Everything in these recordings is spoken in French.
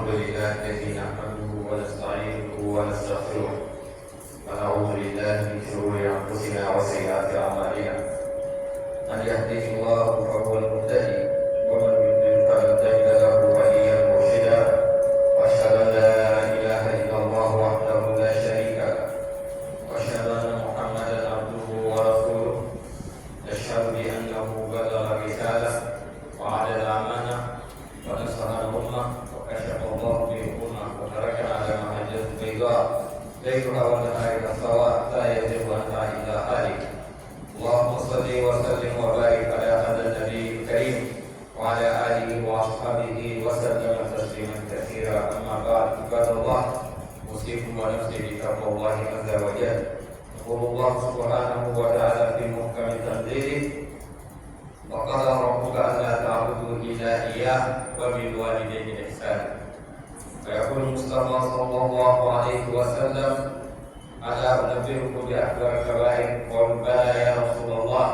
الحمد لله الذي نحمده ونستعينه ونستغفره ونعوذ بالله من شرور انفسنا وسيئات اعمالنا من يهده الله فهو المهتدي ومن يضلل فلن تجد له وليا مرشدا واشهد ان لا اله الا الله وحده لا شريك له واشهد ان محمدا عبده ورسوله نشهد بانه بلغ الرساله وعلى الامانه ونصح الأمة وكشف الله به الأمة وتركنا على محجة بيضاء ليلها ونهارها سواء لا يزيغ عنها إلا هالك. اللهم صل وسلم وبارك على هذا النبي الكريم وعلى آله وأصحابه وسلم تسليما كثيرا. أما بعد عباد الله أوصيكم ونفسي بتقوى الله عز وجل. يقول الله سبحانه وتعالى في محكم تنزيله وقضى ربك ألا تعبدوا إلا إياه وبالوالدين إحسانا. ويقول المصطفى صلى الله عليه وسلم ألا أنبئكم بأكبر الكبائر؟ قالوا بلى يا رسول الله.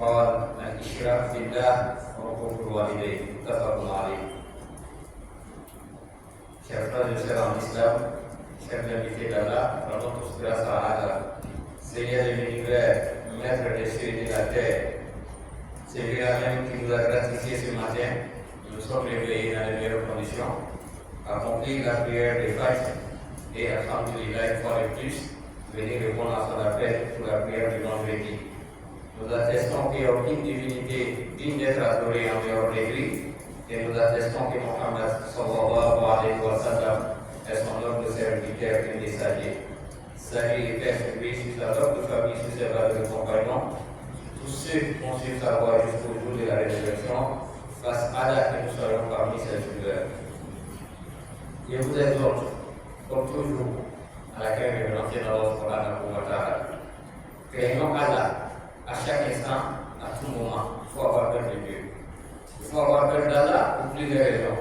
قال الإشراك بالله وعقوق الوالدين. متفق عليه. Chers frères et sœurs en islam, chers invités d'Allah, dans notre grâce à Allah, Seigneur de l'univers, Maître des cieux et de la terre, c'est lui-là même qui nous a gratifié ce matin. Nous sommes réveillés dans les meilleures conditions, accompli la prière des fêtes et alhamdulillah une fois de plus, venir répondre à son appel pour la prière du vendredi. Nous attestons qu'il n'y a aucune divinité digne d'être adorée en dehors de lui et nous attestons que Mohammed sallallahu alayhi wa sallam est son homme de serviteur et messager. Salut et paix sur lui, sur sa robe de famille, sur ses valeurs compagnons. Tous ceux qui vont suivre sa voie jusqu'au jour de la résurrection, face à Allah que nous soyons parmi ses suiveurs. Je vous exhorte, comme toujours, à laquelle révérencier dans Allah subhanahu wa ta'ala. Craignons Allah à chaque instant, à tout moment. Il faut avoir peur de Dieu. Il faut avoir peur d'Allah pour plusieurs raisons.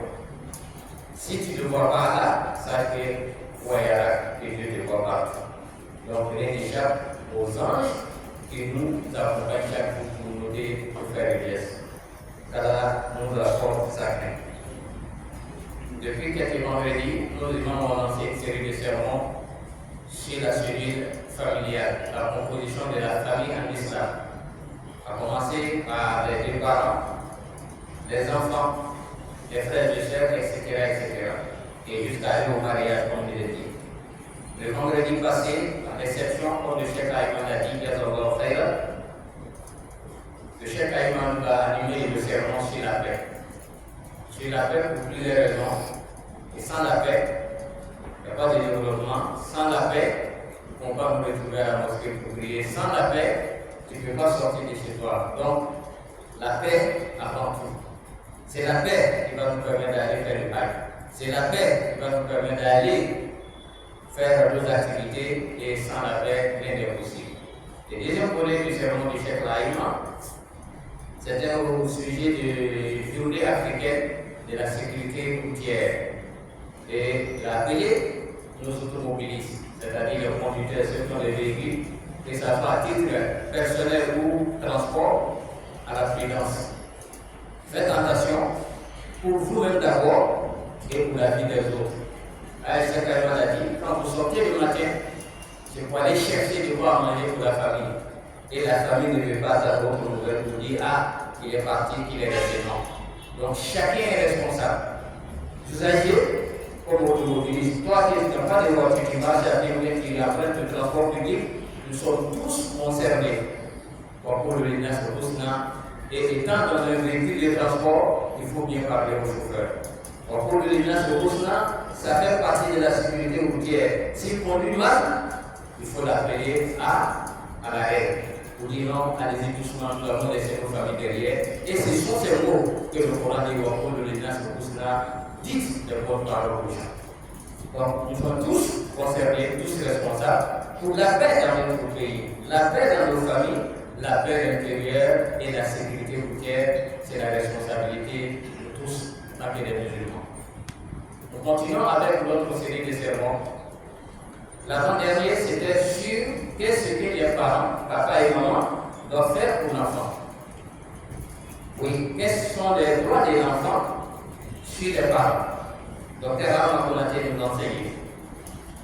Si tu ne vois pas Allah, sache que voyara que Dieu te voit partout. Donc rien n'échappe aux anges que nous accompagnons chaque jour pour nous aider pour faire les gestes. Qu'Allah nous apporte sacré. Depuis quelques vendredis, nous avons lancé une série de sermons sur la cellule familiale, la composition de la famille en islam. À commencer par les deux parents, les enfants, les frères et sœurs, etc., etc. Et jusqu'à aller au mariage, comme je l'ai dit. Le vendredi passé, la réception, comme le Cheikh Ayman a dit, le Cheikh Ayman va animer le sermon sur la paix. Sur la paix pour plusieurs raisons. Et sans la paix, il n'y a pas de développement. Sans la paix, on ne peut pas nous retrouver à la mosquée pour prier. Sans la paix, tu ne peux pas sortir de chez toi. Donc, la paix avant tout. C'est la paix qui va nous permettre d'aller faire le bac. C'est la paix qui va nous permettre d'aller faire nos activités et sans la paix, rien n'est possible. Le deuxième volet du sermon du Cheikh Ayman, c'était au sujet de journée africaine de la sécurité routière. Et il a appelé nos automobilistes, c'est-à-dire les conducteurs, ceux qui ont des véhicules, que ça soit à titre personnel ou transport, à la prudence. Faites attention pour vous-même d'abord et pour la vie des autres. Cheikh Ayman a dit, quand vous sortez le matin, c'est pour aller chercher de quoi manger pour la famille. Et la famille ne veut pas avoir votre nouvelle pour dire, ah, il est parti, qu'il est resté. Non. Donc chacun est responsable. Usagers, comme automobiliste, toi qui n'as pas de voiture, qui marche à pied ou qui emprunte le transport public, nous sommes tous concernés. Pour le Linas et étant dans un véhicule de transport, il faut bien parler au chauffeur. Pour le Linas ça fait partie de la sécurité routière. S'il conduit mal, il faut l'appeler à la haine. Pour dire non, allez-y doucement, nous avons laissé nos familles derrière. Et ce sont ces mots que le Coran dit pour le Linas dites de bonnes paroles aux gens. Donc, nous sommes tous concernés, tous responsables pour la paix dans notre pays, la paix dans nos familles, la paix intérieure et la sécurité routière. C'est la responsabilité de tous, pas que des musulmans. Nous continuons avec notre série de sermons. L'avant-dernier, c'était sur qu'est-ce que les parents, papa et maman, doivent faire pour l'enfant. Oui, quels sont les droits des enfants sur les parents. Docteur Armand Konaté nous enseigne.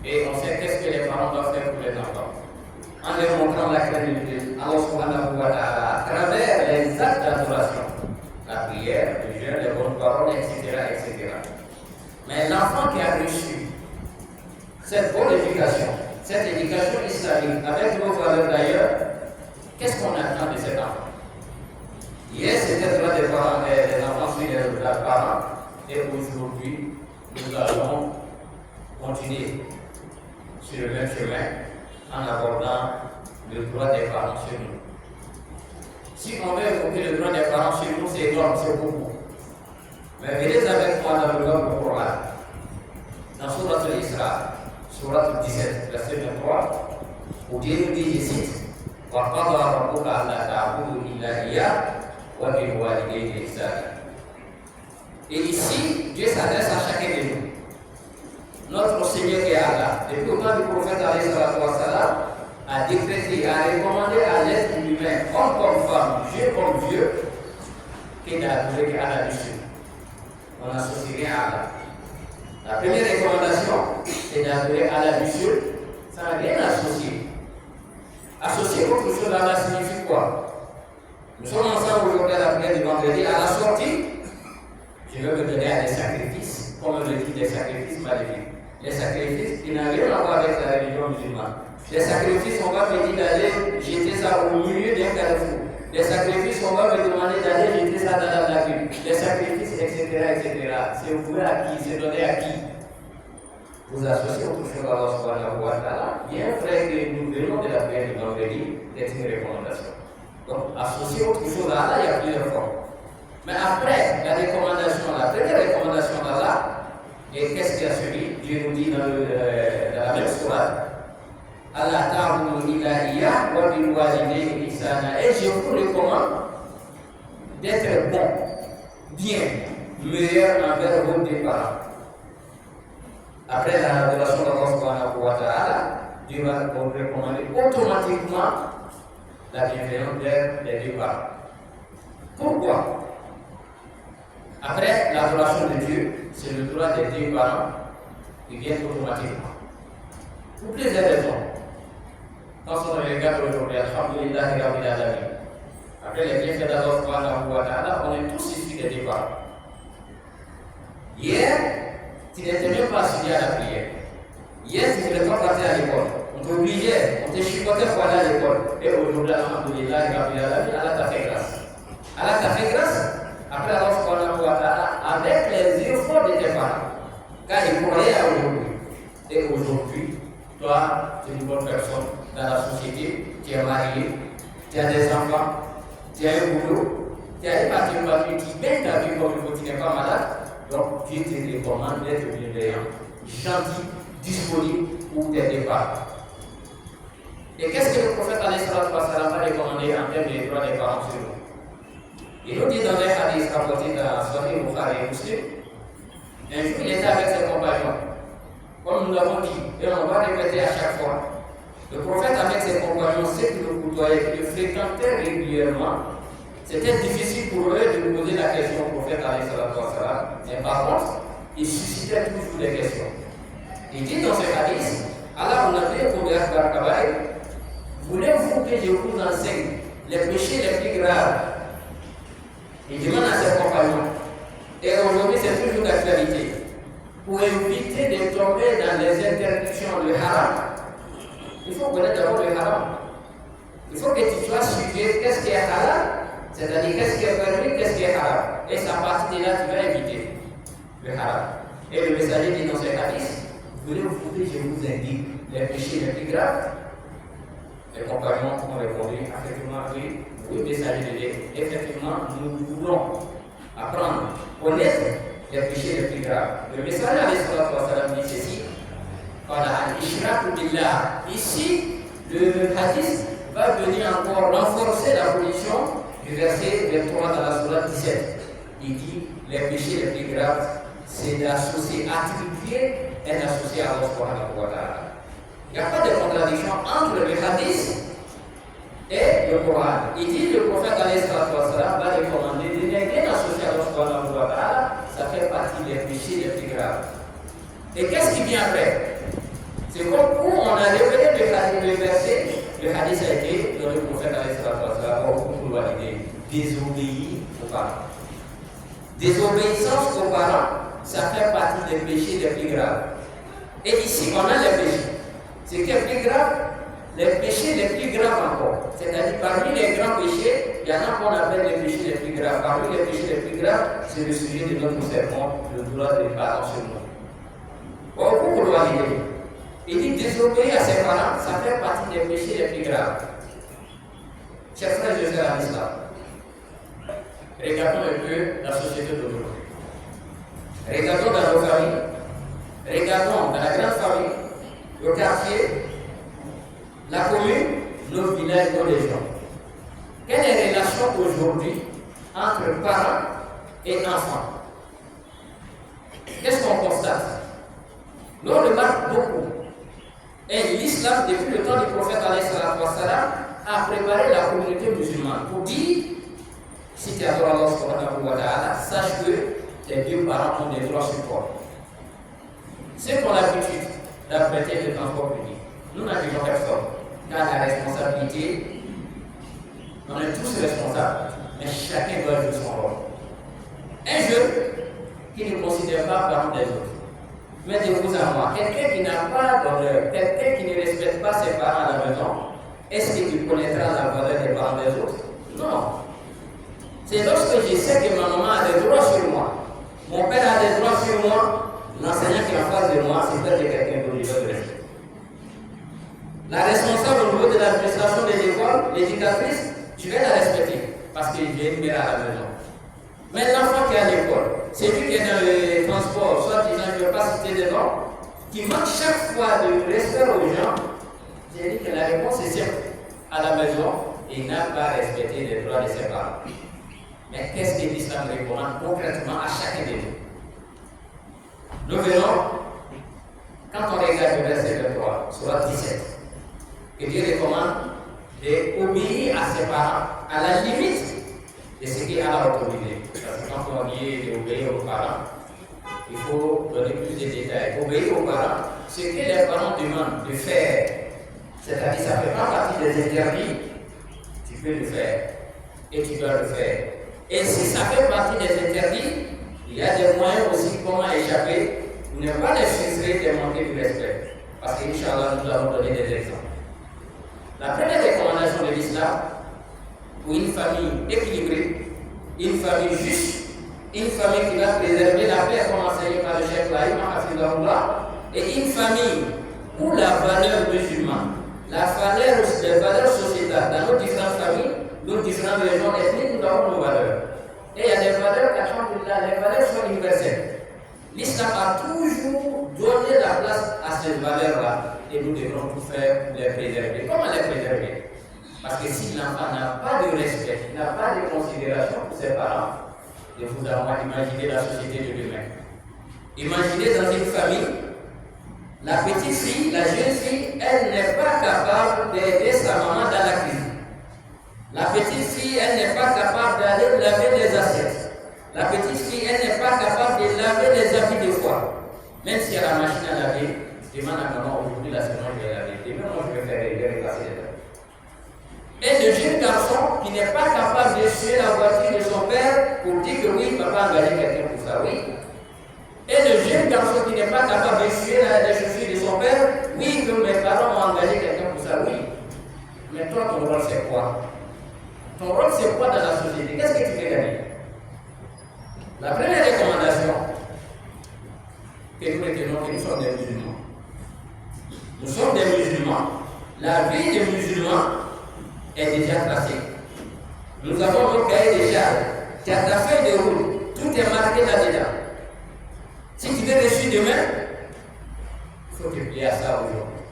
Et on sait qu'est-ce que les parents doivent faire pour les enfants. En leur montrant la crédibilité, Allah subhanahu wa ta'ala, à travers les actes d'adoration, la prière, le jeûne, les bonnes paroles, etc., etc. Mais l'enfant qui a reçu cette bonne éducation, cette éducation islamique, avec nos valeurs d'ailleurs, qu'est-ce qu'on attend de cet enfant? Hier, c'était le droit des parents, des enfants sur les parents, et aujourd'hui, nous allons continuer sur le même chemin en abordant le droit des parents chez nous. Si on veut évoquer le droit des parents chez nous, c'est énorme, c'est beaucoup. Mais venez avec moi dans le Coran, dans Sourate Al-Isra, Sourate 17, verset 23, où Dieu nous dit, je cite, وَقَضَى رَبُّكَ أَلَّا تَعْبُدُوا إِلَّا إِيَّاهُ وَبِالْوَالِدَيْنِ إِحْسَانًا. Et ici, Dieu s'adresse à chacun de nous. Notre Seigneur est Allah. Depuis le temps du prophète a décrété, a recommandé à l'être humain, homme comme femme, vieux comme vieux, qu'il n'a adoré qu'Allah dessus. On n'associe rien à Allah. La première recommandation, c'est d'adorer Allah dessus, ça n'a rien associé. Associer autre chose à Allah signifie quoi? Nous sommes ensemble aujourd'hui à la prière du vendredi, à la sortie, je vais me donner à des sacrifices, comme on le dit, des sacrifices maléfiques. Les sacrifices qui n'ont rien à voir avec la religion musulmane. Les sacrifices, on va me dire d'aller jeter ça au milieu d'un carrefour. Les sacrifices, on va me demander d'aller jeter ça dans la lagune. Les sacrifices, etc., etc. C'est voué à qui? C'est donné à qui? Vous associez autre chose à Allah subhanahu wa ta'ala. Bien vrai que nous venons de la prière du vendredi, c'est une recommandation. Donc, associer autre chose à Allah, il y a plusieurs formes. Mais après la recommandation, la première recommandation d'Allah, et qu'est-ce qu'il y a suivi? Dieu nous dit dans la même sourate, Allah ta'budu illa iyyah wa bil walidayni ihsana. Et je vous recommande d'être bon, bien, meilleur envers vos deux parents. Après la révélation d'Allah subhanahu wa ta'ala, Dieu va vous recommander automatiquement la bienveillance vers les deux parents. Pourquoi? Après l'adoration de Dieu, c'est le droit des deux parents qui vient automatiquement. Pour plusieurs raisons. Quand on regarde aujourd'hui, alhamdulillah, rabbil alamin. Après les bienfaits d'Allah subhanahu wa ta'ala, on est tous issus des deux parents. Hier, tu n'étais même pas assigné à la prière. Hier, tu ne voulais pas partir à l'école. On t'obligeait, on te chipotait pour aller à l'école. Et aujourd'hui, alhamdulillah, rabbil alamin, Allah t'a fait grâce. Allah t'a fait grâce. Après Allah subhanahu wa ta'ala, avec les efforts de tes parents, car ils croyaient à aujourd'hui. Et aujourd'hui, toi, tu es une bonne personne dans la société, tu es marié, tu as des enfants, tu as un boulot, tu as une partie de famille qui mène ta vie comme il faut, tu n'es pas malade. Donc, Dieu te recommande d'être bienveillant, gentil, disponible pour tes départs. Et qu'est-ce que le prophète a recommandé en termes des droits des parents sur nous? Il nous dit dans un hadith rapporté dans Sahih Bukhari et Muslim, un jour il était avec ses compagnons, comme nous l'avons dit, et on va répéter à chaque fois. Le prophète avec ses compagnons, ceux qui le côtoyaient, qui le fréquentaient régulièrement, c'était difficile pour eux de nous poser la question au prophète, mais par contre, il suscitait toujours des questions. Il dit dans ce hadith, Allah vous l'avez pour voulez-vous que je vous enseigne les péchés les plus graves? Il demande à ses compagnons. Et aujourd'hui, c'est toujours d'actualité. Pour éviter de tomber dans les interdictions, le haram, il faut connaître d'abord le haram. Il faut que tu sois sujet qu'est-ce qui est halal, c'est-à-dire qu'est-ce qui est permis, qu'est-ce qui est haram. Et c'est à partir de là tu vas éviter le haram. Et le messager dit dans ce hadith, voulez-vous que je vous indique les péchés les plus graves? Les compagnons ont répondu, effectivement, oui. Oui, messager de Dieu. Effectivement, nous voulons apprendre, connaître les péchés les plus graves. Le messager dit ceci. Ici, le hadith va venir encore renforcer la position du verset 23 dans la sourate 17. Il dit les péchés les plus graves, c'est d'associer, attribuer et d'associer à Allah subhanahu wa ta'ala. Il n'y a pas de contradiction entre le hadith et le Coran. Il dit le prophète va recommander de ne rien associer à Allah subhanahu wa ta'ala, ça fait partie des péchés les plus graves. Et qu'est-ce qui vient après? C'est comme où on a révélé le verset, le hadith a été dans le prophète pour valider, désobéir aux parents. Désobéissance aux parents, ça fait partie des péchés les plus graves. Et ici, on a les péchés. Ce qui est plus grave, les péchés les plus graves encore. C'est-à-dire, parmi les grands péchés, il y en a qu'on appelle les péchés les plus graves. Parmi les péchés les plus graves, c'est le sujet de notre sermon, le droit des parents sur nous. Beaucoup pour valider. Il dit désobéir à ses parents, ça fait partie des péchés les plus graves. Chers frères et sœurs en islam, regardons un peu la société d'aujourd'hui. Regardons dans nos familles, regardons dans la grande famille, le quartier, la commune, nos villages, nos régions. Quelle est la relation aujourd'hui entre parents et enfants? Qu'est-ce qu'on constate? L'on remarque beaucoup. Et l'islam, depuis le temps du prophète a préparé la communauté musulmane pour dire, si tu adores Allah subhanahu wa ta'ala, sache que tes deux parents ont des droits sur toi. C'est pour l'habitude d'apprêter le transport public. Nous n'avons personne. Car la responsabilité, on est tous responsables, mais chacun doit jouer son rôle. Un jeune qui ne considère pas parents des autres, mais de vous à moi, quelqu'un qui n'a pas d'honneur, quelqu'un qui ne respecte pas ses parents à la maison, est-ce qu'il connaîtra la valeur des parents des autres? Non. C'est lorsque je sais que ma maman a des droits sur moi, mon père a des droits sur moi, l'enseignant qui est en face de moi, c'est peut-être quelqu'un dont je dois respecter. La responsable au niveau de l'administration de l'école, l'éducatrice, tu vas la respecter parce que j'ai une mère à la maison. Mais l'enfant qui est à l'école, c'est lui qui est dans le transport, soit disant, je ne vais pas citer des noms, qui manque chaque fois de respect aux gens, j'ai dit que la réponse est simple. À la maison, il n'a pas respecté les droits de ses parents. Mais qu'est-ce que l'islam recommande concrètement à chacun de nous? Nous verrons, quand on regarde le verset 23, sur 17, que Dieu recommande d'obéir à ses parents, à la limite de ce qu'il a autorisé. Parce que quand on dit d'obéir aux parents, il faut donner plus de détails. Obéir aux parents, ce que les parents demandent de faire, c'est-à-dire ça ne fait pas partie des interdits, tu peux le faire et tu dois le faire. Et si ça fait partie des interdits, il y a des moyens aussi comment échapper, pour ne pas les frustrer, de manquer de respect. Parce qu'Inch'Allah, nous allons donner des exemples. La première recommandation de l'islam, pour une famille équilibrée, une famille juste, une famille qui va préserver la paix, comme enseigné par le Cheikh Laïm, et une famille où la valeur musulmane, les valeurs sociétales, dans nos différentes familles, nos différentes régions ethniques, nous avons nos valeurs. Et il y a des valeurs, les valeurs sont universelles. L'islam a toujours donné la place à ces valeurs-là et nous devons tout faire pour les préserver. Comment les préserver? Parce que si l'enfant n'a pas de respect, n'a pas de considération pour ses parents, et vous allez imaginer la société de demain. Imaginez dans une famille, la petite fille, la jeune fille, elle n'est pas capable d'aider sa maman dans la cuisine. La petite fille, elle n'est pas capable d'aller laver les assiettes. La petite fille, elle n'est pas capable de laver les habits de fois. Même si elle a la machine à laver, demande à maman aujourd'hui, la semaine, je vais laver. Demain, moi, je vais faire les repasser les habits. Et le jeune garçon qui n'est pas capable de suivre la voiture de son père pour dire que oui, papa a engagé quelqu'un pour ça, oui. Et le jeune garçon qui n'est pas capable de suivre les chaussures de son père, oui, que mes parents ont engagé quelqu'un pour ça, oui. Mais toi, ton rôle, c'est quoi? Ton rôle, c'est quoi dans la société? Qu'est-ce que tu veux gagner? La première recommandation que nous retenons, que nous sommes des musulmans. Nous sommes des musulmans. La vie des musulmans est déjà tracée. Nous avons nos cahiers des charges. Tu as ta feuille de route. Tout est marqué là-dedans. Si tu veux réussir demain, il faut te plier à ça aujourd'hui.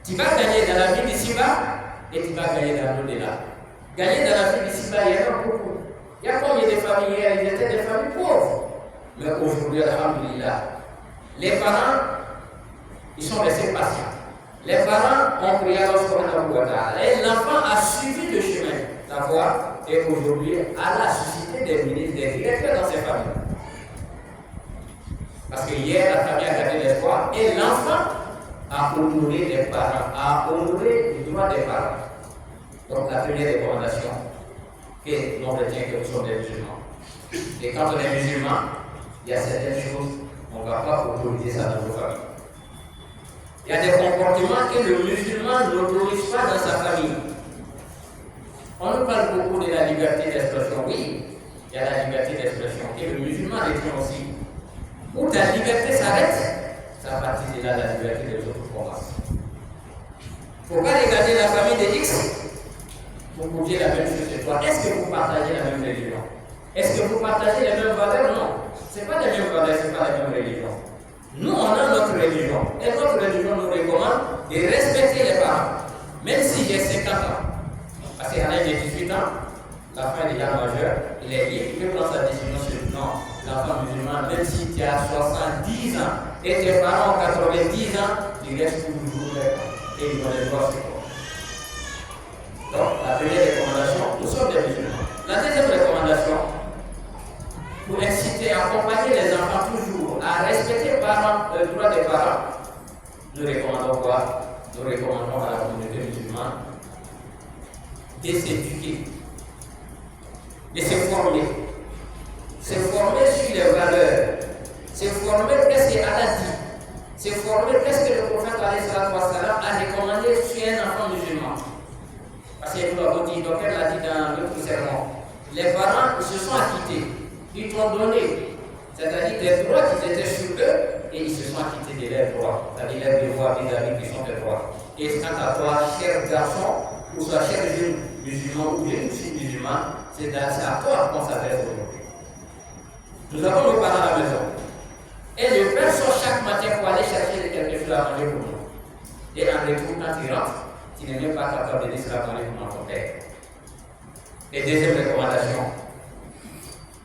Tu vas gagner dans la vie d'ici-bas et tu vas gagner dans l'au-delà. Gagner dans la vie d'ici-bas, il y en a beaucoup. Il y a combien de familles hier? Ils étaient des familles pauvres. Mais aujourd'hui, alhamdulillah, les parents, ils sont restés patients. Les parents ont prié à Allah et l'enfant a suivi le chemin, la voie, et aujourd'hui, Allah a suscité des ministres, des directeurs dans ses familles. Parce que hier, la famille a gardé l'espoir et l'enfant a honoré les parents, a honoré le droit des parents. Donc la première recommandation que l'on retient que nous sommes des musulmans. Et quand on est musulman, il y a certaines choses, on ne va pas autoriser ça dans nos familles. Il y a des comportements que le musulman n'autorise pas dans sa famille. On nous parle beaucoup de la liberté d'expression. Oui, il y a la liberté d'expression. Et le musulman retient aussi. Où ta liberté s'arrête, ça à partir de là la liberté des autres commence. Il ne faut pas regarder la famille de X pour vous dire la même chose que toi. Est-ce que vous partagez la même religion? Est-ce que vous partagez les mêmes valeurs? Non. Ce n'est pas les mêmes valeurs, ce n'est pas la même religion. Nous, on a notre religion. Et notre religion nous recommande de respecter les parents. Même si j'ai 50 ans. Parce qu'à l'âge de 18 ans, l'enfant est déjà majeur, il est libre, il peut prendre sa décision sur non, l'enfant musulman, même si tu as 70 ans et tes parents ont 90 ans, ils restent toujours là et ils ont les droits sur toi. Donc, la première recommandation, nous sommes des musulmans. La deuxième recommandation, pour inciter, accompagner les enfants toujours à respecter le droit des parents, nous recommandons quoi? Nous recommandons à la communauté musulmane de s'éduquer, de se former sur les valeurs, se former qu'est-ce qu'Allah dit, se former qu'est-ce que le prophète a recommandé sur un enfant musulman. Parce que nous l'avons dit, donc elle l'a dit dans l'autre sermon, les parents se sont acquittés, ils t'ont donné, c'est-à-dire des droits qui étaient sur eux, et ils se sont acquittés de leurs droits, c'est-à-dire leurs devoirs vis-à-vis qui sont des droits. Et quant à toi, cher garçon, ou soit cher jeune musulman ou jeune musulman, c'est à toi qu'on s'adresse aujourd'hui. Nous avons nos parents à la maison. Et le père sort chaque matin pour aller chercher quelque chose à manger pour nous. Et en retour, quand il rentre, tu n'es même pas capable de dire ce à manger pour ton père. Et deuxième recommandation,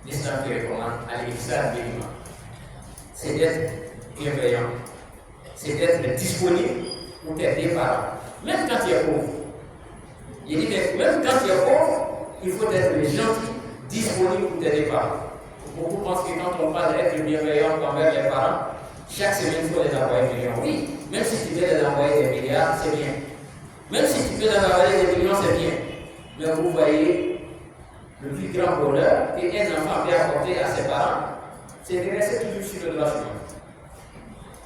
l'islam qui recommande à l'islam béniment, c'est d'être bienveillant, c'est d'être disponible pour tes parents, même quand tu es pauvre. Il dit que même quand tu es pauvre, il faut être gentil, disponible pour tes parents. Beaucoup pensent que quand on parle d'être bienveillant envers les parents, chaque semaine il faut les envoyer des millions. Oui, même si tu peux les envoyer des milliards, c'est bien. Même si tu peux les envoyer des millions, c'est bien. Mais vous voyez, le plus grand bonheur qu'un enfant peut apporter à ses parents, c'est de rester toujours sur le droit chemin.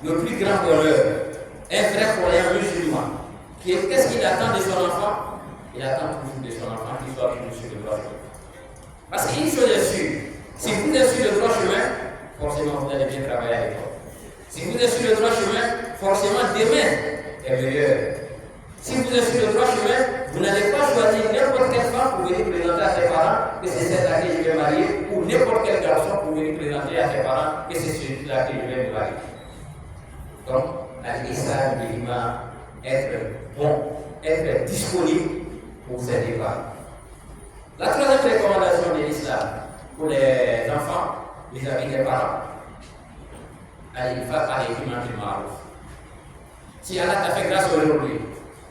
Le plus grand bonheur, un vrai croyant musulman, qu'est-ce qu'il attend de son enfant? Il attend toujours de son enfant qu'il soit toujours sur le droit chemin. Parce qu'une chose est sûre, si vous êtes sur le droit chemin, forcément vous allez bien travailler avec toi. Si vous êtes sur le droit chemin, forcément demain est meilleur. Si vous êtes sur le droit chemin, vous n'allez pas choisir n'importe quelle femme pour venir présenter à tes parents que c'est celle-là que je vais marier, ou n'importe quel garçon pour venir présenter à tes parents que c'est celui-là que je vais me marier. Donc, à l'islam, être bon, être disponible pour ces débats. La troisième recommandation de l'islam pour les enfants vis-à-vis des parents, si Allah t'a fait grâce aujourd'hui,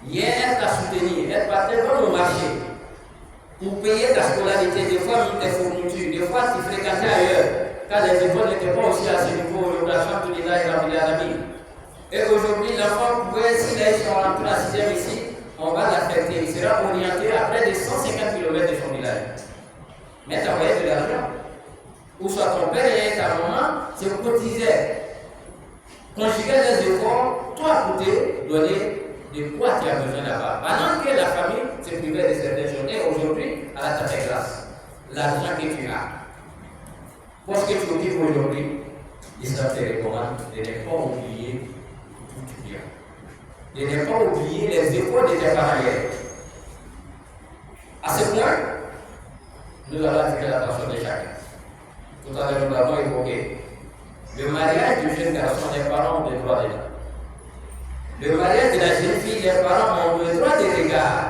hier elle t'a soutenu, elle partait dans le marché pour payer ta scolarité, des fois même tes fournitures, des fois tu fréquentais ailleurs, quand les écoles n'étaient pas aussi à ce niveau, et aujourd'hui l'enfant pouvait, s'il est rentré à 6e ici, on va l'affecter, il sera orienté à près de 150 km de son village. Mais tu as envoyé de l'argent. Ou soit ton père et ta maman se cotisaient, conjuguaient les efforts, toi à côté, donner de quoi tu as besoin là-bas. Pendant que la famille se privait de certaines choses. Et aujourd'hui, à la fait grâce, l'argent que tu as, parce que tu occupes aujourd'hui, l'islam te recommande de ne pas oublier tout bien. De ne pas oublier les efforts de tes parents. À ce point, nous allons attirer l'attention de chacun. Tout à l'heure, nous l'avons évoqué. Le mariage du jeune garçon, les parents ont le droit de là. Le mariage de la jeune fille, les parents ont le droit de regard.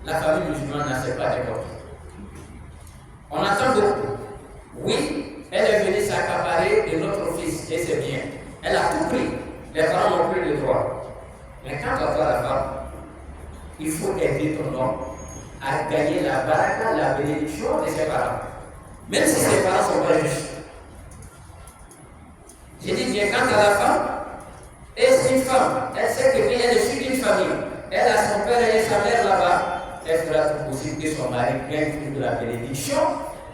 La famille musulmane n'accepte pas n'importe. On attend beaucoup. Oui, elle est venue s'accaparer de notre fils, et c'est bien. Elle a tout pris. Les parents n'ont plus le droit. Mais quand on voit la femme, il faut aider ton homme à gagner la baraka, la bénédiction de ses parents. Même si ses parents ne sont pas justes. à la femme, et c'est une femme, elle sait que elle est issue d'une famille, elle a son père et sa mère là-bas, elle fera tout possible que son mari gagne plus de la bénédiction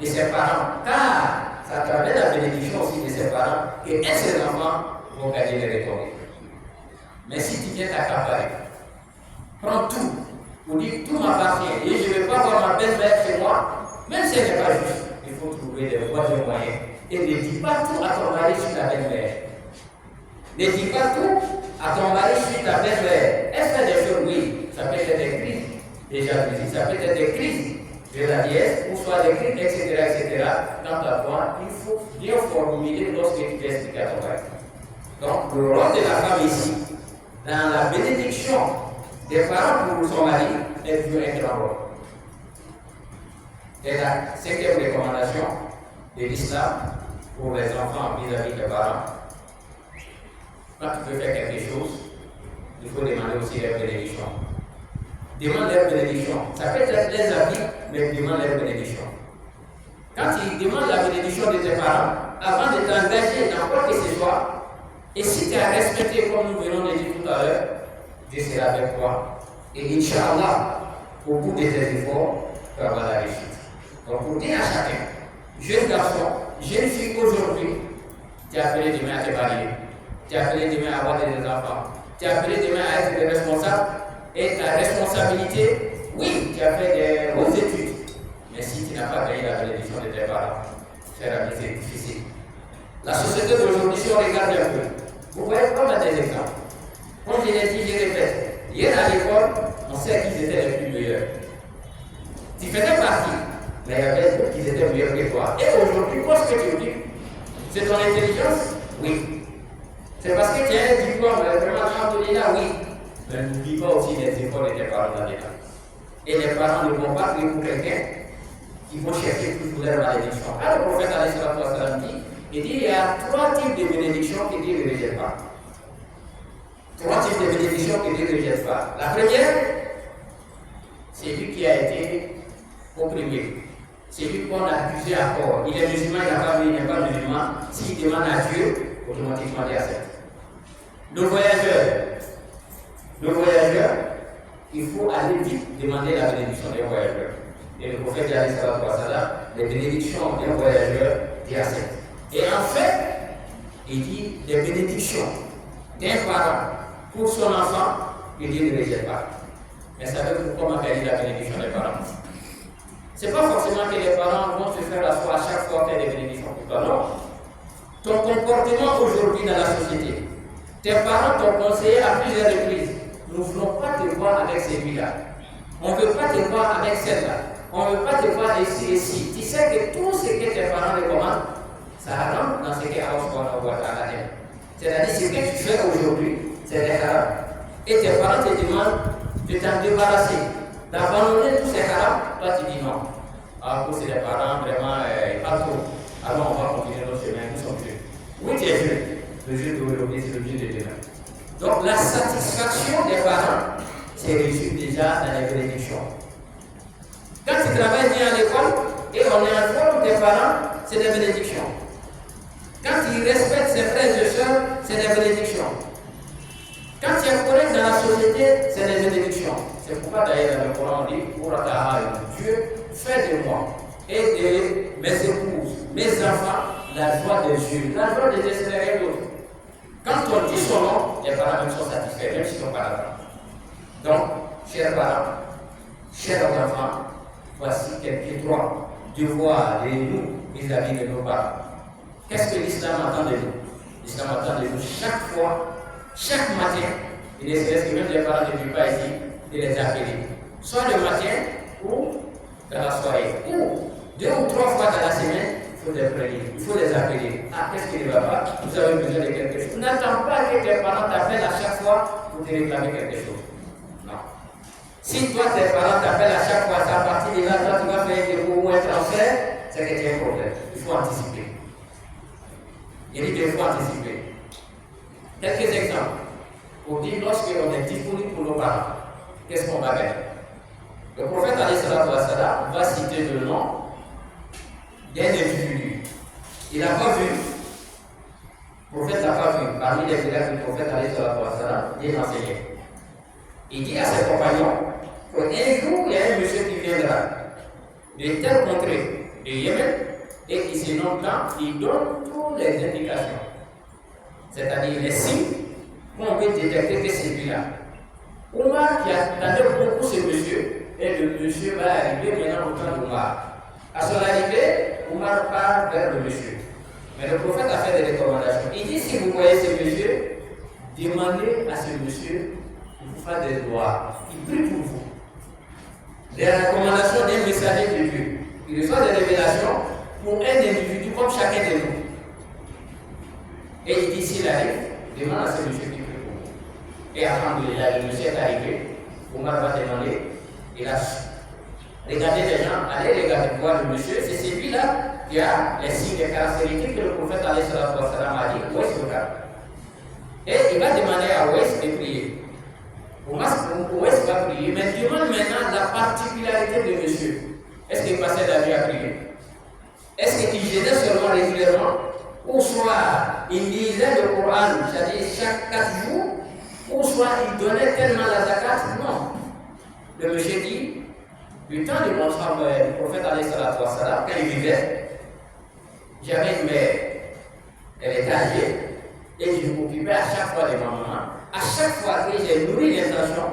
de ses parents, car c'est à travers la bénédiction aussi de ses parents que elle et ses enfants vont gagner les retombées. Mais si tu viens t'accaparer, prends tout, pour dire tout m'appartient, et je ne vais pas voir ma belle-mère chez moi, même si elle n'est pas juste, il faut trouver des voies et moyens. Et ne dis pas tout à ton mari sur ta belle-mère. Ne dis pas tout à ton mari sur ta belle-mère. Elle fait des choses, oui, ça peut être des crises. Déjà, ça peut être des crises de la vieillesse, ou soit des crises, etc. Quant à toi, il faut bien formuler lorsque tu expliques à ton mari. Donc, le rôle de la femme ici, dans la bénédiction des parents pour son mari, elle joue un grand rôle. Et la cinquième recommandation de l'islam pour les enfants vis-à-vis des parents, quand tu veux faire quelque chose, il faut demander aussi leur bénédiction. Demande leur bénédiction. Ça peut être les avis, mais demande leur bénédiction. Quand tu demandes la bénédiction de tes parents, avant de t'engager dans quoi que ce soit, et si tu as respecté comme nous venons de dire tout à l'heure, Dieu sera avec toi. Et Inch'Allah, au bout de tes efforts, tu vas avoir la réussite. Donc pour dire à chacun, jeune garçon, jeune fille aujourd'hui, tu es appelé demain à te marier, tu es appelé demain à avoir des enfants, tu es appelé demain à être responsable, et ta responsabilité, oui, tu as fait des bonnes études, mais si tu n'as pas gagné la bénédiction de tes parents, c'est difficile. La société d'aujourd'hui, si on regarde un peu, vous voyez pas mettre des exemples. Comme je l'ai dit, je répète, hier à l'école, on sait qu'ils étaient les plus meilleurs. Tu faisais partie, mais il y avait d'autres qui étaient meilleurs que toi. Et aujourd'hui, qu'est-ce que tu dis? C'est ton intelligence? Oui. C'est parce que tu as un diplôme, vraiment, alhamdoulilah, oui. Mais n'oublie pas aussi les efforts de tes parents là-dedans. Et les parents ne vont pas prier pour quelqu'un qui vont chercher toujours leur malédiction. Alors le prophète a dit, il y a 3 types de bénédictions que Dieu ne rejette pas. 3 types de bénédictions que Dieu ne rejette pas. La première, c'est lui qui a été opprimé. C'est lui qu'on a accusé à tort. Il est musulman, il n'est pas musulman. S'il demande à Dieu, automatiquement il accepte. Le voyageur, il faut aller vite demander la bénédiction des voyageurs. Et le prophète a dit ça, les bénédictions des voyageurs, il accepte. Et en fait, il dit des bénédictions d'un parent pour son enfant, il dit ne rejette pas. Mais savez-vous pourquoi on a dit la bénédiction des parents? Ce n'est pas forcément que les parents vont se faire la foi à chaque fois qu'il y a des bénédictions pour toi. Non. Ton comportement aujourd'hui dans la société, tes parents t'ont conseillé à plusieurs reprises. Nous ne voulons pas te voir avec celui-là. On ne veut pas te voir avec celle-là. On ne veut pas te voir ici et ici. Tu sais que tout ce que tes parents recommandent, ça rentre dans ce que Allah subhanahu wa ta'ala aime. C'est-à-dire ce que tu fais aujourd'hui, c'est des haram. Et tes parents te demandent de t'en débarrasser, d'abandonner tous ces haram. Toi tu dis non. Ah, pour ces parents, vraiment, pas trop. Alors on va continuer notre chemin, nous sommes jeunes. Oui, tu es jeune. Le jeu d'aujourd'hui, c'est le jeu de demain. Donc la satisfaction des parents, c'est reçu déjà dans les bénédictions. Quand tu travailles bien à l'école et on est en forme tes parents, c'est des bénédictions. Quand tu respectes ses frères et sœurs, c'est des bénédictions. Quand tu es correct dans la société, c'est des bénédictions. C'est pourquoi d'ailleurs dans le Coran on dit, Dieu fait de moi et de mes épouses, mes enfants, la joie de Dieu. La joie de Dieu, c'est rien d'autre. Quand on dit son nom, les parents même sont satisfaits, même s'ils ne sont pas là. Donc, chers parents, chers enfants, voici quelques droits, devoirs de nous vis-à-vis de nos parents. Qu'est-ce que l'islam attend de nous? L'islam attend de nous chaque fois, chaque matin, il est que même les parents ne vivent pas ici, de les appeler. Soit le matin ou dans la soirée. Ou 2 ou 3 fois dans la semaine, il faut les prévenir, il faut les appeler. Ah, qu'est-ce qui ne va pas? Vous avez besoin de quelque chose. N'attends pas que tes parents t'appellent à chaque fois pour te réclamer quelque chose. Non. Si toi, tes parents t'appellent à chaque fois, à partir de là, toi, tu vas faire des dépôt ou un transfert, c'est que tu as un problème. Il faut anticiper. Il dit qu'il faut anticiper. Quelques exemples. Pour dire, lorsqu'on est disponible pour nos parents, qu'est-ce qu'on va faire? Le prophète va citer le nom d'un individu. Il n'a pas vu. Le prophète n'a pas vu. parmi les élèves du prophète alayhi salatu wa salam, il enseignait. Il dit à ses compagnons qu'un jour, il y a un monsieur qui viendra de telle contrée de Yémen et qui se nomme tant, il donne toutes les indications, c'est-à-dire les signes qu'on peut détecter que c'est lui-là. Omar qui attendait beaucoup ce monsieur, et le monsieur va arriver maintenant au temps d'Omar. À son arrivée, Omar part vers le monsieur. Mais le prophète a fait des recommandations. Il dit, si vous voyez ce monsieur, demandez à ce monsieur de vous faire des doigts. Il prie pour vous. Les recommandations d'un messager de Dieu. Il reçoit des révélations pour un individu comme chacun de nous. Et il dit, s'il arrive, demande à ce monsieur qui prie pour vous. Et alhamdoulilah, le monsieur est arrivé. Omar va demander, il a regardez les gens, allez regarder voir le monsieur, c'est celui-là qui a les signes, les caractéristiques que le prophète a dit, où est-ce le cas? Et il va demander à Ouest de prier. Ouest va prier, mais demande maintenant la particularité de monsieur. Est-ce qu'il passait la vie à prier? Est-ce qu'il jeûnait seulement régulièrement? Ou soit il lisait le Coran, c'est-à-dire chaque 4 jours, ou soit il donnait tellement la zakat? Non. Le monsieur dit, du temps de mon prophète alayhi salatu wa salam, quand il vivait, j'avais une mère, elle était âgée, et je m'occupais à chaque fois de ma maman. À chaque fois que j'ai nourri l'intention,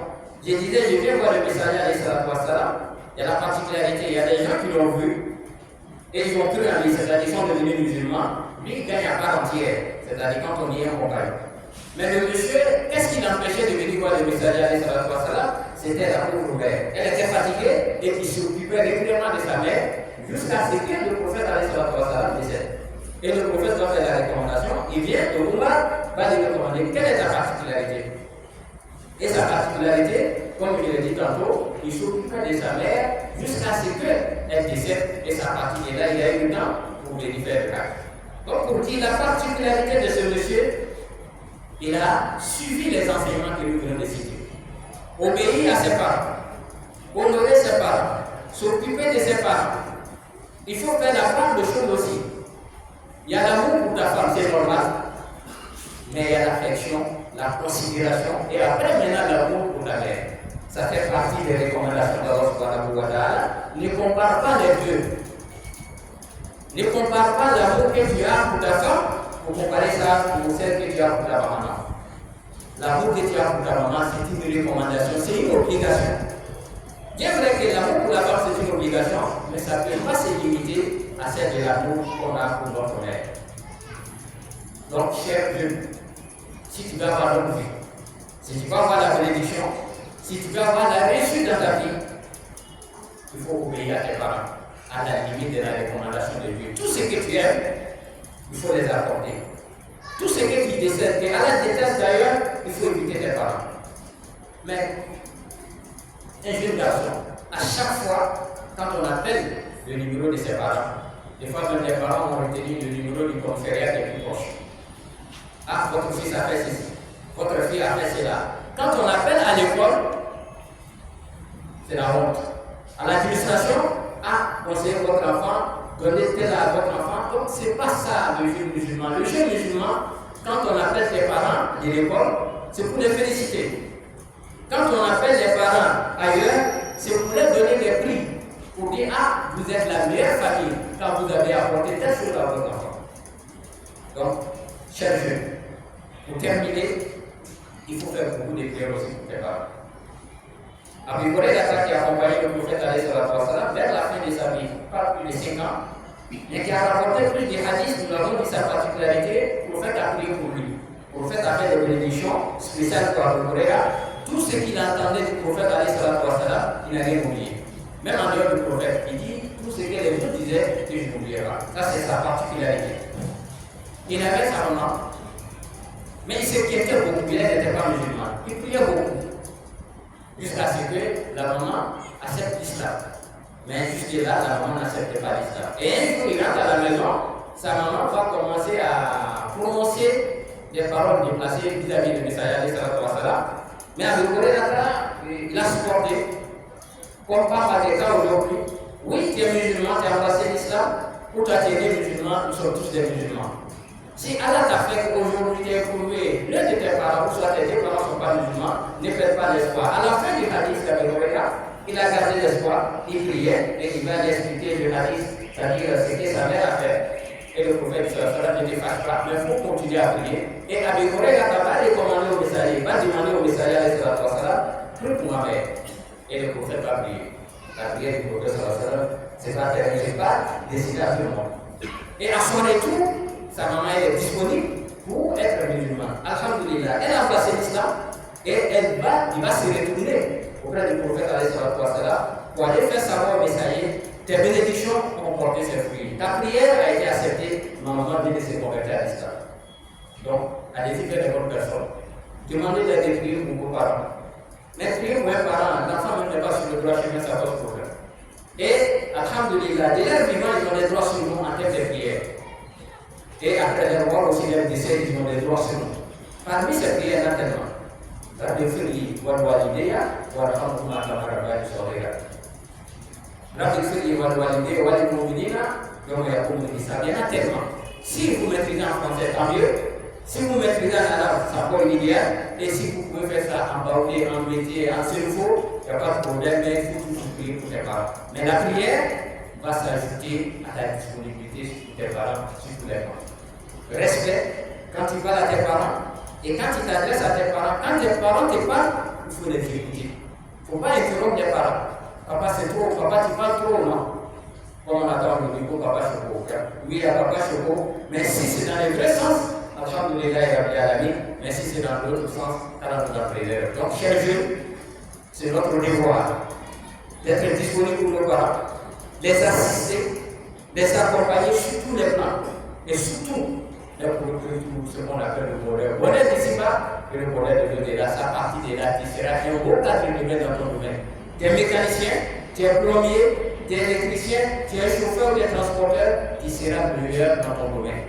je disais, je viens voir le messager alayhi salatu wa salam. Il y a la particularité, il y a des gens qui l'ont vu, et ils ont cru en lui, c'est-à-dire qu'ils sont devenus musulmans. Lui, il gagne à part entière, c'est-à-dire quand on y est en compagnie. Mais le monsieur, qu'est-ce qui l'empêchait de venir voir le messager alayhi salatu wa salam? C'était la pauvre mère. Elle était fatiguée et il s'occupait régulièrement de sa mère jusqu'à ce que le prophète alayhi salatu wa salam décède. Et le prophète va faire la recommandation. Il vient, le Omar va lui recommander quelle est sa particularité. Et sa particularité, comme je l'ai dit tantôt, il s'occupait de sa mère jusqu'à ce qu'elle décède. Et sa partie est là, il a eu le temps pour venir faire le cas. Donc pour dire la particularité de ce monsieur, il a suivi les enseignements que nous venons de citer. Obéir à ses parents, honorer ses parents, s'occuper de ses parents. Il faut faire la part de choses aussi. Il y a l'amour pour ta femme, c'est normal, mais il y a l'affection, la considération, et après maintenant l'amour pour ta mère. Ça fait partie des recommandations d'Allah subhanahu wa ta'ala. Ne compare pas les deux. Ne compare pas l'amour que tu as pour ta femme pour comparer ça pour celle que tu as pour ta maman. L'amour que tu as pour ta maman, c'est une recommandation, c'est une obligation. Bien vrai que l'amour pour la femme, c'est une obligation, mais ça ne peut pas se limiter à celle de l'amour qu'on a pour notre mère. Donc, cher Dieu, si tu veux avoir l'homme vie, si tu veux avoir la bénédiction, si tu veux avoir la réussite dans ta vie, il faut obéir à tes parents, à la limite de la recommandation de Dieu. Tout ce que tu aimes, il faut les accorder. Tout ce que tu détestes, et Allah déteste d'ailleurs, il faut éviter tes parents. Mais un jeune garçon, à chaque fois, quand on appelle le numéro de ses parents, des fois même les parents ont retenu le numéro du commissariat le plus proche. Ah, votre fils a fait ceci, votre fille a fait cela. Quand on appelle à l'école, c'est la honte. À l'administration, ah, conseillez votre enfant, donnez tel à votre enfant. Donc, ce n'est pas ça le jeune musulman. Le jeune musulman, quand on appelle les parents de l'école, c'est pour les féliciter. Quand on appelle les parents ailleurs, c'est pour leur donner des prix. Pour dire, ah, vous êtes la meilleure famille quand vous avez apporté telle chose à votre enfant. Donc, chers jeunes, pour terminer, il faut faire beaucoup de prières aussi pour tes parents. Abu Hurairah qui a accompagné le prophète alayhi salatu wa salam vers la fin de sa vie, pas plus de 5 ans, mais qui a rapporté plus de hadiths, nous avons dit sa particularité, le prophète a prié pour lui. Le prophète a fait des bénédictions spéciales pour Abu Hurairah. Tout ce qu'il entendait du prophète alayhi salatu wa salam, il n'a rien oublié. Même en dehors du prophète, il dit tout ce que les autres disaient, que je n'oublierai pas. Ça, c'est sa particularité. Il avait sa maman, mais il s'inquiétait beaucoup, il n'était pas musulman. Il priait beaucoup. Jusqu'à ce que la maman accepte l'islam. Mais jusque-là, la maman n'acceptait pas l'islam. Et un jour, il rentre à la maison, sa maman va commencer à prononcer des paroles déplacées vis-à-vis du messager alayhi salatu wa salam. Mais Abu Hurairah, il a supporté. Comme par des cas aujourd'hui, oui, tu es musulman, tu as embrassé l'islam, ou tu as été musulman, nous sommes tous des musulmans. Si Allah t'a fait qu'aujourd'hui tu es éprouvé, l'un de tes parents, ou soit tes deux parents ne sont pas musulmans, ne perds pas l'espoir. À la fin du hadith, il a gardé l'espoir, il priait et il va lui expliquer le hadith, c'est-à-dire ce que sa mère a fait. Et le prophète ne te fâche pas, mais il faut continuer à prier. Et Abi Huraïra n'a pas recommandé au messager, va demander au messager prie pour ma mère. Et le prophète va prier. La prière du prophète, c'est pas terminé, c'est pas destiné à tout le monde. Et à son retour, sa maman est disponible pour être musulmane. Alhamdulillah, elle a placé l'islam et il va se retourner auprès du prophète pour aller faire savoir au messager tes bénédictions ont porté ses fruits. Ta prière a été acceptée, ma maman vient de se convertir à l'islam. Donc, allez-y faire des bonnes personnes. Demandez des prières pour vos parents. Mais prier pour un parent, l'enfant même n'est pas sur le droit chemin, ça pose problème. Et, alhamdulillah, dès leur vivant, ils ont des droits sur nous en termes de prière. Et après leur mort aussi, leur décès, ils ont des droits sur nous. Parmi ces prières, là, tellement. Rabbi Firli, Walwalideya, Walhamdulillah, Kamarabaya, Sorega. Rabbi Firli, Walwalideya, Walimominina, Yomayakoumini, il y en a tellement. Si vous maîtrisez en français, tant mieux. Si vous maîtrisez en arabe, ça peut être idéal. Et si vous pouvez faire ça en baoulé, en métier, en cerveau, il n'y a pas de problème, mais il faut toujours prier pour tes parents. Mais la prière va s'ajouter à ta disponibilité sur tes parents, sur tous les plans. Respect, quand tu parles à tes parents, et quand tu t'adresses à tes parents, quand tes parents te parlent, il faut les écouter. Il ne faut pas interrompre tes parents. Papa c'est trop, papa tu parles trop, non. Comme on attend le niveau papa Choco. Oui, il y a papa Choco, mais si c'est dans le vrai sens, alhamdulillah, il y a la vie, mais si c'est dans l'autre sens, alors nous en prière. Donc, chers jeunes, c'est notre devoir d'être disponible pour nos parents, les assister, les accompagner sur tous les plans, et surtout, pour tout ce qu'on appelle le bonheur. Le bonheur d'ici-bas et le bonheur de l'au-delà, sa partie de là qui sera un gros cadre de domaine dans ton domaine. Tu es mécanicien, tu es plombier, tu es électricien, tu es chauffeur ou tu es transporteur, tu seras meilleur dans ton domaine.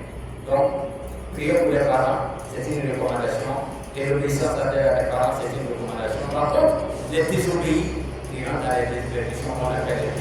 Donc, prier pour les parents, c'est une recommandation. Et l'obéissance à tes parents, c'est une recommandation. Par contre, les désobéis, qui rentrent dans les dispositions qu'on appelle les